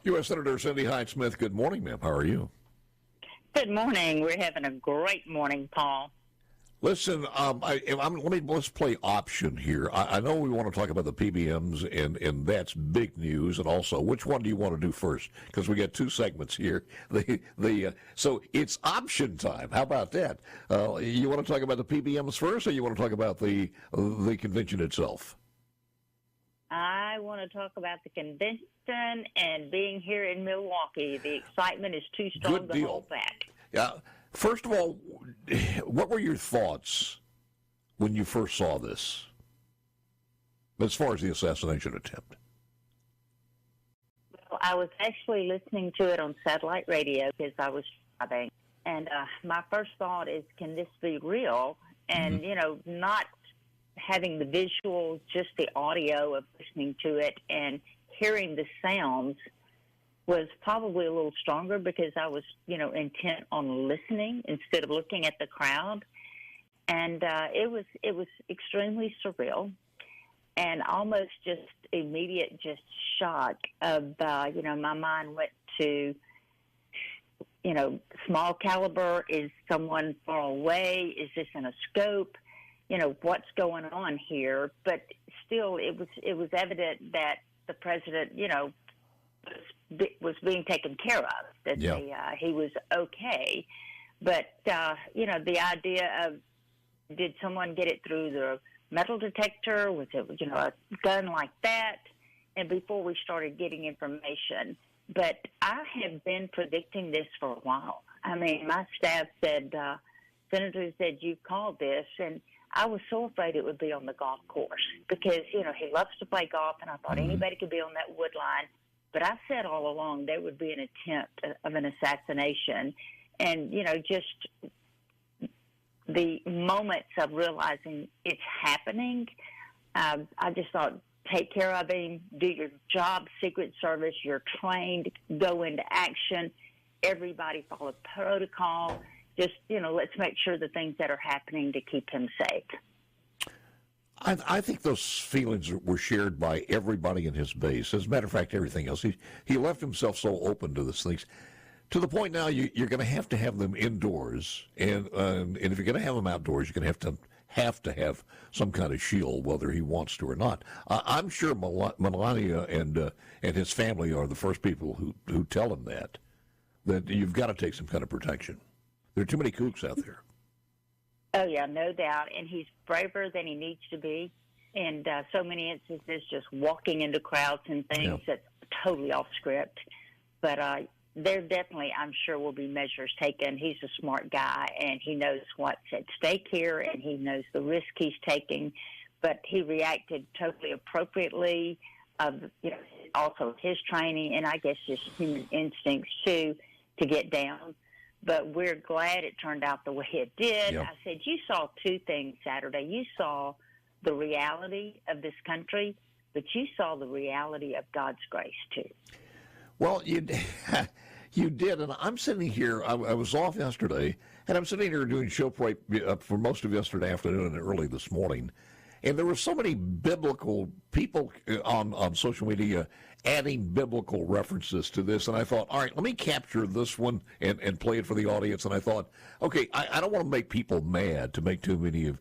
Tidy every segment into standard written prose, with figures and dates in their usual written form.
U.S. Senator Cindy Hyde-Smith, good morning, ma'am. How are you? Good morning. We're having a great morning, Paul. Listen, let's play option here. I know we want to talk about the PBMs, and that's big news. And also, which one do you want to do first? Because we got two segments here. So it's option time. How about that? You want to talk about the PBMs first, or you want to talk about the convention itself? I want to talk about the convention and being here in Milwaukee. The excitement is too strong to hold back. Yeah. First of all, what were your thoughts when you first saw this, as far as the assassination attempt? Well, I was actually listening to it on satellite radio because I was driving. And my first thought is, can this be real? And, not having the visuals, just the audio of listening to it and hearing the sounds was probably a little stronger because I was, intent on listening instead of looking at the crowd. And it was extremely surreal and almost just immediate shock of, my mind went to, small caliber. Is someone far away? Is this in a scope? What's going on here? But still, it was evident that the president, was being taken care of, that he was okay. But, the idea of, did someone get it through the metal detector? Was it, a gun like that? And before we started getting information. But I have been predicting this for a while. I mean, my staff said, Senator said, you called this, and I was so afraid it would be on the golf course because, he loves to play golf, and I thought anybody could be on that wood line. But I said all along there would be an attempt of an assassination. And, just the moments of realizing it's happening, I just thought, take care of him, do your job, Secret Service, you're trained, go into action, everybody follow protocol. Just, let's make sure the things that are happening to keep him safe. I think those feelings were shared by everybody in his base. As a matter of fact, everything else. He left himself so open to these things. To the point now, you're going to have them indoors, and if you're going to have them outdoors, you're going to have some kind of shield, whether he wants to or not. I'm sure Melania and his family are the first people who tell him that you've got to take some kind of protection. There are too many kooks out there. Oh, yeah, no doubt. And he's braver than he needs to be. And so many instances just walking into crowds and things that's totally off script. But there definitely, I'm sure, will be measures taken. He's a smart guy, and he knows what's at stake here, and he knows the risk he's taking. But he reacted totally appropriately, also his training, and I guess just human instincts, too, to get down. But we're glad it turned out the way it did. Yep. I said, you saw two things Saturday. You saw the reality of this country, but you saw the reality of God's grace, too. Well, you did, and I'm sitting here. I was off yesterday, and I'm sitting here doing show prep for most of yesterday afternoon and early this morning. And there were so many biblical people on social media adding biblical references to this. And I thought, all right, let me capture this one and play it for the audience. And I thought, okay, I don't want to make people mad to make too many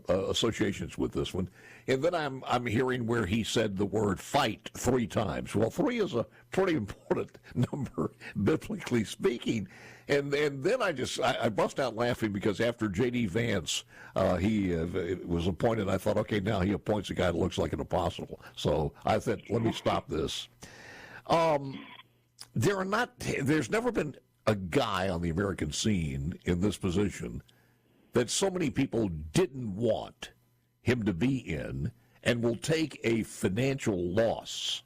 associations with this one. And then I'm hearing where he said the word fight 3 times. Well, 3 is a pretty important number, biblically speaking. And then I bust out laughing because after J.D. Vance, he was appointed, I thought, okay, now he appoints a guy that looks like an apostle. So I said, let me stop this. There's never been a guy on the American scene in this position that so many people didn't want him to be in and will take a financial loss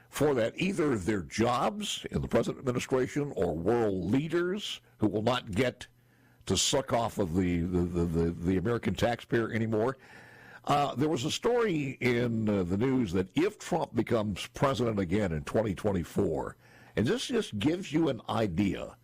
for that, either their jobs in the present administration or world leaders who will not get to suck off of the American taxpayer anymore. There was a story in the news that if Trump becomes president again in 2024, and this just gives you an idea,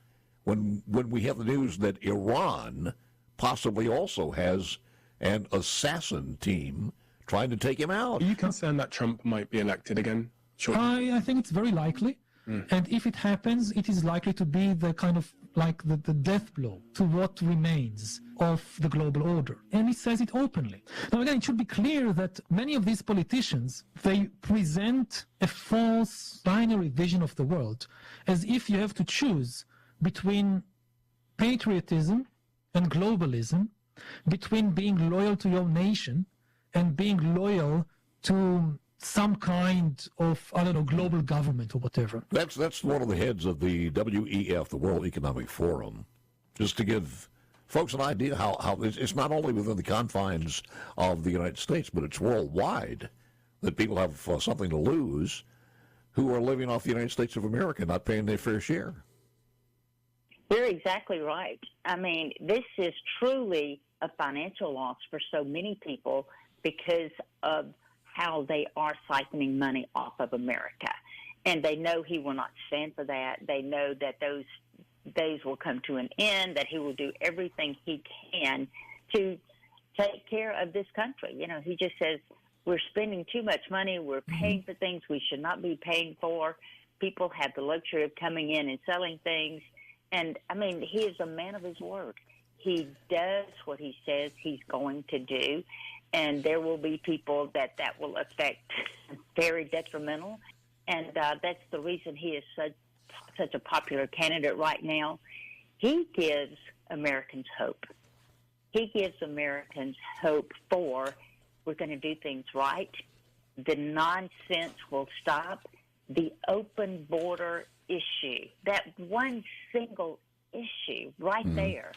when we have the news that Iran possibly also has an assassin team trying to take him out. Are you concerned that Trump might be elected again? Sure. I think it's very likely. And if it happens, it is likely to be the kind of like the death blow to what remains of the global order. And he says it openly. Now, again, it should be clear that many of these politicians, they present a false binary vision of the world as if you have to choose between patriotism and globalism, between being loyal to your nation and being loyal to some kind of, I don't know, global government or whatever. That's one of the heads of the WEF, the World Economic Forum, just to give folks an idea how it's not only within the confines of the United States, but it's worldwide that people have something to lose who are living off the United States of America, not paying their fair share. You're exactly right. I mean, this is truly a financial loss for so many people because of how they are siphoning money off of America. And they know he will not stand for that. They know that those days will come to an end, that he will do everything he can to take care of this country. You know, he just says, we're spending too much money. We're paying for things we should not be paying for. People have the luxury of coming in and selling things. And, I mean, he is a man of his word. He does what he says he's going to do. And there will be people that will affect very detrimental. And that's the reason he is such a popular candidate right now. He gives Americans hope. He gives Americans hope for we're going to do things right. The nonsense will stop. The open border issue, that one single issue right there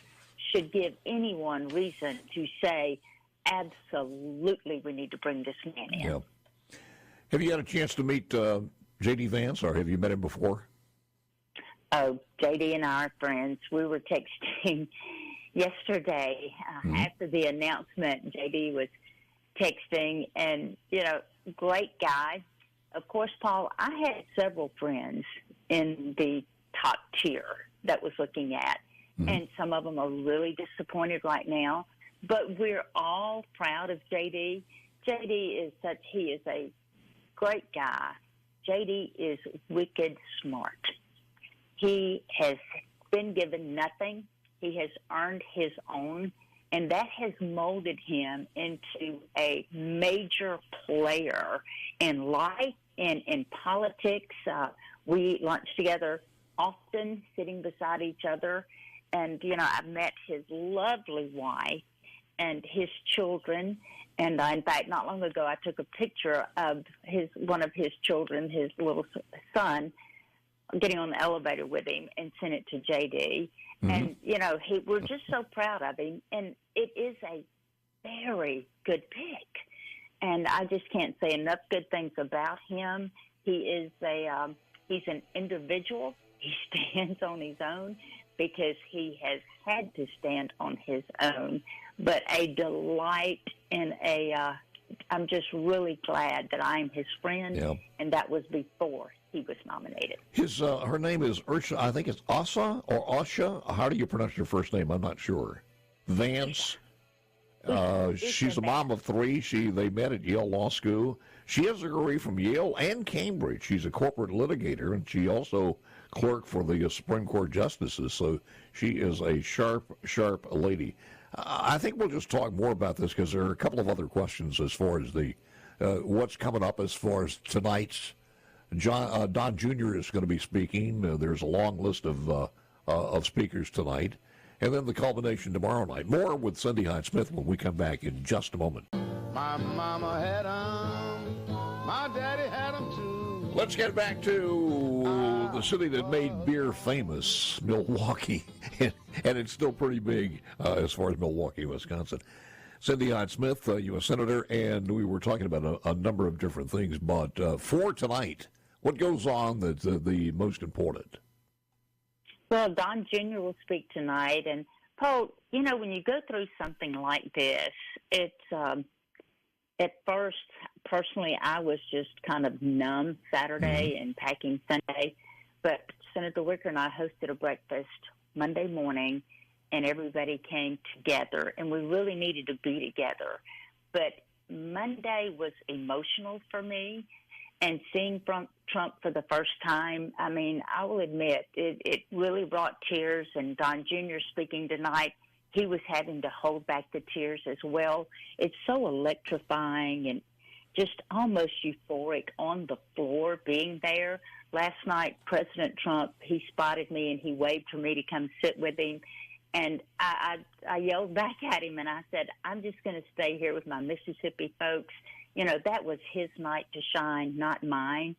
should give anyone reason to say, absolutely, we need to bring this man in. Yeah. Have you had a chance to meet J.D. Vance, or have you met him before? Oh, J.D. and I are friends. We were texting yesterday after the announcement. J.D. was texting, and, you know, great guy. Of course, Paul, I had several friends in the top tier that was looking at, and some of them are really disappointed right now. But we're all proud of J.D. J.D. he is a great guy. J.D. is wicked smart. He has been given nothing. He has earned his own, and that has molded him into a major player in life and in politics. We lunch together often, sitting beside each other. And, you know, I met his lovely wife and his children. And in fact, not long ago, I took a picture of one of his children, his little son, getting on the elevator with him, and sent it to JD. And, you know, we're just so proud of him. And it is a very good pick. And I just can't say enough good things about him. He is he's an individual. He stands on his own because he has had to stand on his own. But a delight and I'm just really glad that I'm his friend, and that was before he was nominated. Her name is Ursha, I think it's Asa or Asha. How do you pronounce your first name? I'm not sure. Vance. She's a mom of three. They met at Yale Law School. She has a degree from Yale and Cambridge. She's a corporate litigator, and she also clerked for the Supreme Court justices. So she is a sharp lady. I think we'll just talk more about this because there are a couple of other questions as far as the what's coming up as far as tonight's. Don Jr. is going to be speaking. There's a long list of speakers tonight. And then the culmination tomorrow night. More with Cindy Hyde-Smith when we come back in just a moment. My mama had 'em, my daddy had 'em too. Let's get back to the city that made beer famous, Milwaukee. And it's still pretty big as far as Milwaukee, Wisconsin. Cindy Hyde-Smith, U.S. Senator, and we were talking about a number of different things. But for tonight, what goes on that's the most important? Well, Don Jr. will speak tonight. And, Paul, you know, when you go through something like this, it's at first, personally, I was just kind of numb Saturday and packing Sunday. But Senator Wicker and I hosted a breakfast Monday morning, and everybody came together, and we really needed to be together. But Monday was emotional for me, and seeing Trump for the first time, I mean, I will admit, it really brought tears. And Don Jr. speaking tonight, he was having to hold back the tears as well. It's so electrifying and just almost euphoric on the floor being there. Last night, President Trump, he spotted me and he waved for me to come sit with him. And I yelled back at him and I said, I'm just going to stay here with my Mississippi folks. You know, that was his night to shine, not mine.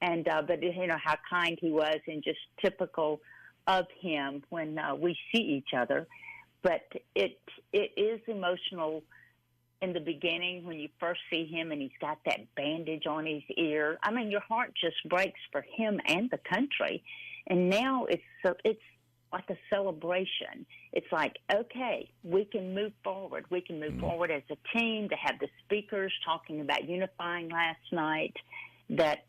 And but, you know, how kind he was and just typical of him when we see each other. But it is emotional in the beginning when you first see him and he's got that bandage on his ear. I mean, your heart just breaks for him and the country. And now it's like a celebration. It's like, okay, we can move forward. We can move forward as a team. To have the speakers talking about unifying last night, that,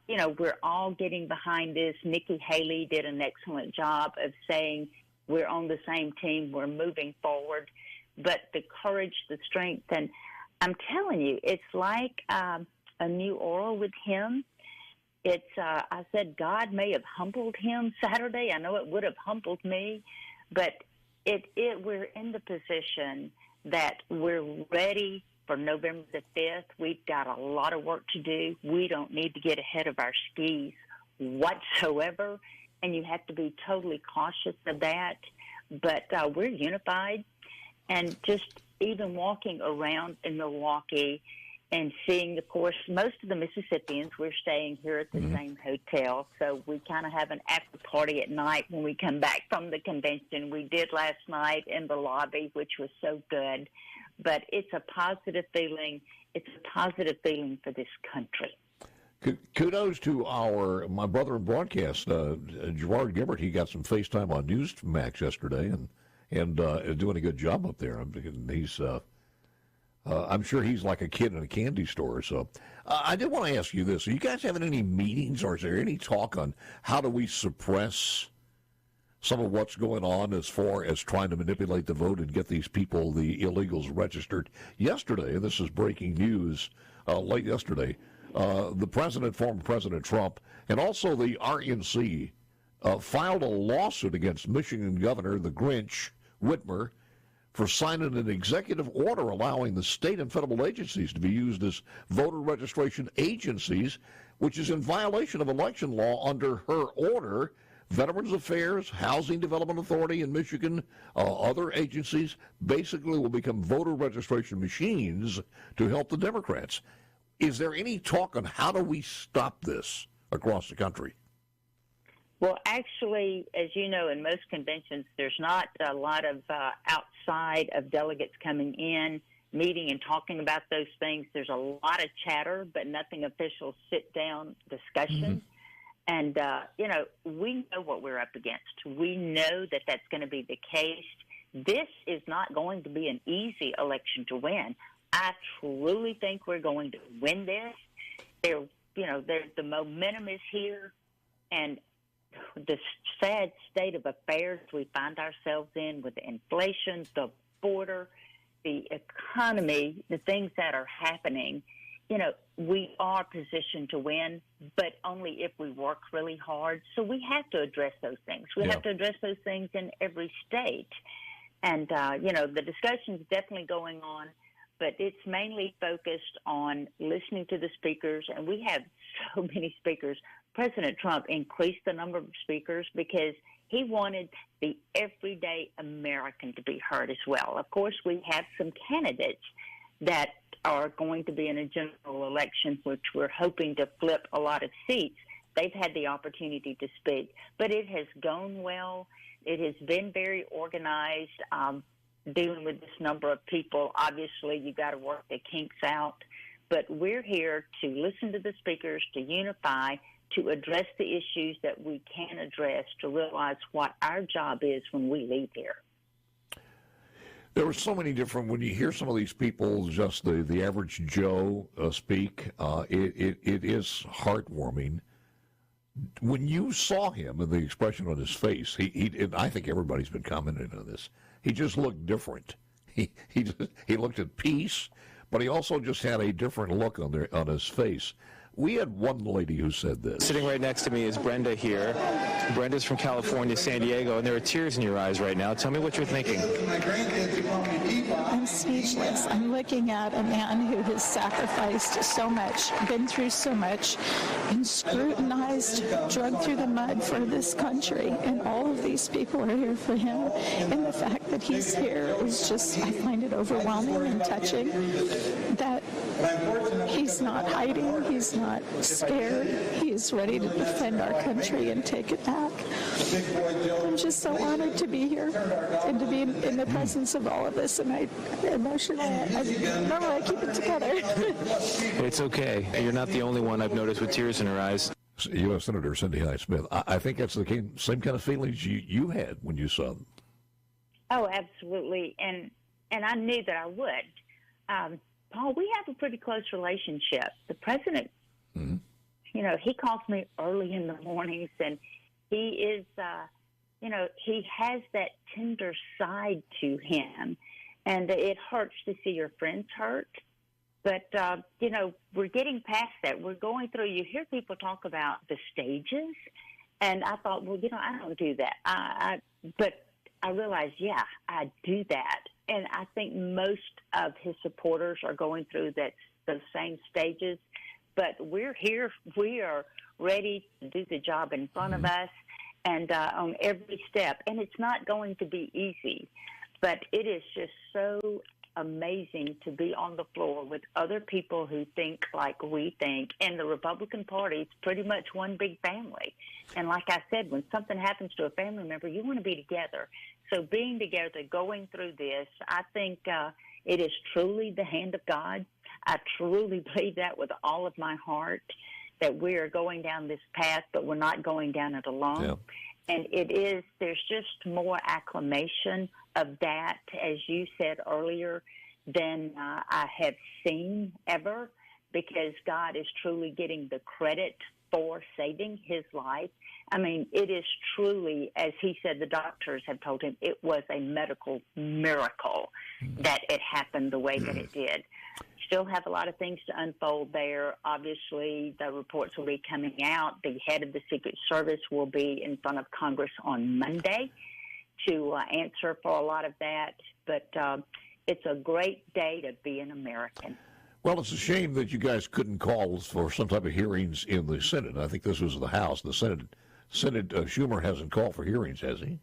you know, we're all getting behind this. Nikki Haley did an excellent job of saying we're on the same team, we're moving forward. But the courage, the strength, and I'm telling you, it's like a new aura with him. It's, I said, God may have humbled him Saturday. I know it would have humbled me, but we're in the position that we're ready for November the 5th. We've got a lot of work to do. We don't need to get ahead of our skis whatsoever, and you have to be totally cautious of that. But we're unified, and just even walking around in Milwaukee and seeing, of course, most of the Mississippians, we're staying here at the same hotel, so we kind of have an after party at night when we come back from the convention. We did last night in the lobby, which was so good. But it's a positive feeling. It's a positive feeling for this country. Kudos to my brother in broadcast, Gerard Gibbert. He got some FaceTime on Newsmax yesterday and doing a good job up there. I'm sure he's like a kid in a candy store. So I did want to ask you this. Are you guys having any meetings, or is there any talk on how do we suppress some of what's going on as far as trying to manipulate the vote and get these people, the illegals, registered? Yesterday, and this is breaking news late yesterday, the president, former President Trump, and also the RNC filed a lawsuit against Michigan Governor, the Grinch, Whitmer, for signing an executive order allowing the state and federal agencies to be used as voter registration agencies, which is in violation of election law under her order. Veterans Affairs, Housing Development Authority in Michigan, other agencies basically will become voter registration machines to help the Democrats. Is there any talk on how do we stop this across the country? Well, actually, as you know, in most conventions, there's not a lot of outside of delegates coming in, meeting and talking about those things. There's a lot of chatter, but nothing official sit-down discussion. And, you know, we know what we're up against. We know that that's going to be the case. This is not going to be an easy election to win. I truly think we're going to win this. The momentum is here, and the sad state of affairs we find ourselves in with the inflation, the border, the economy, the things that are happening, you know, we are positioned to win, but only if we work really hard. So we have to address those things. We have to address those things in every state. And, you know, the discussion is definitely going on, but it's mainly focused on listening to the speakers, and we have so many speakers. President Trump increased the number of speakers because he wanted the everyday American to be heard as well. Of course, we have some candidates that are going to be in a general election, which we're hoping to flip a lot of seats. They've had the opportunity to speak, but it has gone well. It has been very organized, dealing with this number of people. Obviously, you've got to work the kinks out, but we're here to listen to the speakers, to unify, to address the issues that we can address, to realize what our job is when we leave here. There were so many different, when you hear some of these people, just the average Joe speak, it is heartwarming. When you saw him and the expression on his face, and I think everybody's been commenting on this, he just looked different. He looked at peace, but he also just had a different look on his face. We had one lady who said this. Sitting right next to me is Brenda here. Brenda's from California, San Diego, and there are tears in your eyes right now. Tell me what you're thinking. I'm speechless. I'm looking at a man who has sacrificed so much, been through so much, been scrutinized, dragged through the mud for this country, and all of these people are here for him. And the fact that he's here is just, I find it overwhelming and touching that he's not hiding, he's not scared, he's ready to defend our country and take it back. I'm just so honored to be here and to be in the presence of all of this, and I'm emotional. Normally I keep it together. It's okay. You're not the only one I've noticed with tears in her eyes. U.S. Senator Cindy Hyde-Smith. I think that's the same kind of feelings you had when you saw them. Oh, absolutely, and I knew that I would. Paul, we have a pretty close relationship. The president, you know, he calls me early in the mornings, and he is, you know, he has that tender side to him, and it hurts to see your friends hurt. But, you know, we're getting past that. We're going through, you hear people talk about the stages, and I thought, well, you know, I don't do that. But I realized, yeah, I do that. And I think most of his supporters are going through those same stages. But we're here. We are ready to do the job in front of us and on every step. And it's not going to be easy. But it is just so amazing to be on the floor with other people who think like we think. And the Republican Party is pretty much one big family. And like I said, when something happens to a family member, you want to be together. So being together, going through this, I think it is truly the hand of God. I truly believe that with all of my heart, that we are going down this path, but we're not going down it alone. Yeah. And there's just more acclamation of that, as you said earlier, than I have seen ever, because God is truly getting the credit for saving his life. I mean, it is truly, as he said, the doctors have told him, it was a medical miracle that it happened the way that it did. Still have a lot of things to unfold there. Obviously, the reports will be coming out. The head of the Secret Service will be in front of Congress on Monday to answer for a lot of that. But it's a great day to be an American. Well, it's a shame that you guys couldn't call for some type of hearings in the Senate. I think this was the House. The Senate Schumer hasn't called for hearings, has he?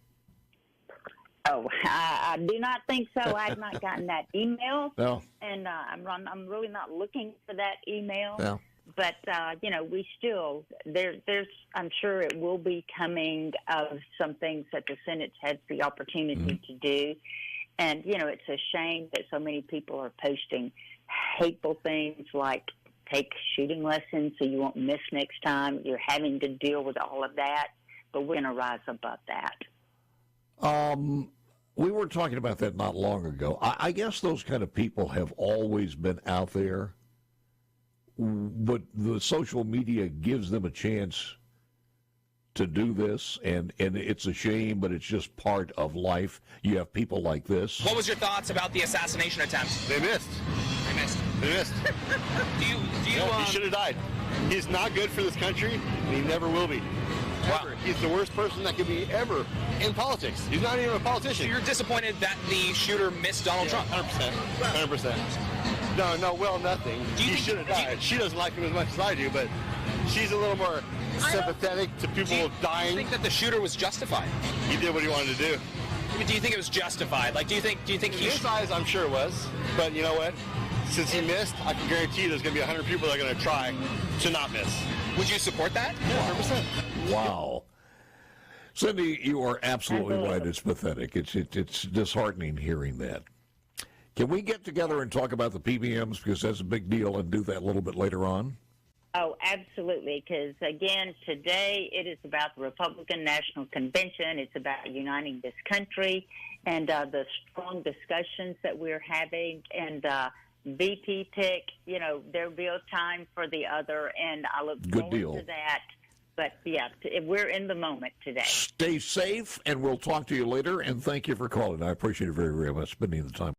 Oh, I do not think so. I have not gotten that email. No. And I'm really not looking for that email. No. But, you know, we still, there's, I'm sure it will be coming of some things that the Senate's had the opportunity to do. And, you know, it's a shame that so many people are posting hateful things like take shooting lessons so you won't miss next time. You're having to deal with all of that. But we're going to rise above that. We were talking about that not long ago. I guess those kind of people have always been out there, but the social media gives them a chance to do this, and it's a shame, but it's just part of life. You have people like this. What was your thoughts about the assassination attempt? They missed. He should have died. He's not good for this country, and he never will be. Wow. He's the worst person that could be ever in politics. He's not even a politician. So you're disappointed that the shooter missed Donald Trump? 100%. No, nothing. He should have died. She doesn't like him as much as I do, but she's a little more sympathetic to people dying. Do you think that the shooter was justified? He did what he wanted to do. I mean, do you think it was justified? Like, do you think in his eyes, I'm sure it was. But you know what? Since he missed, I can guarantee you there's going to be 100 people that are going to try to not miss. Would you support that? Yeah, 100%. Wow. Cindy, you are absolutely right. It's pathetic. It's disheartening hearing that. Can we get together and talk about the PBMs, because that's a big deal, and do that a little bit later on? Oh, absolutely, because, again, today it is about the Republican National Convention. It's about uniting this country and the strong discussions that we're having. And VP pick, you know, there'll be a time for the other, and I look forward to that. But, yeah, we're in the moment today. Stay safe, and we'll talk to you later, and thank you for calling. I appreciate it very, very much, spending the time.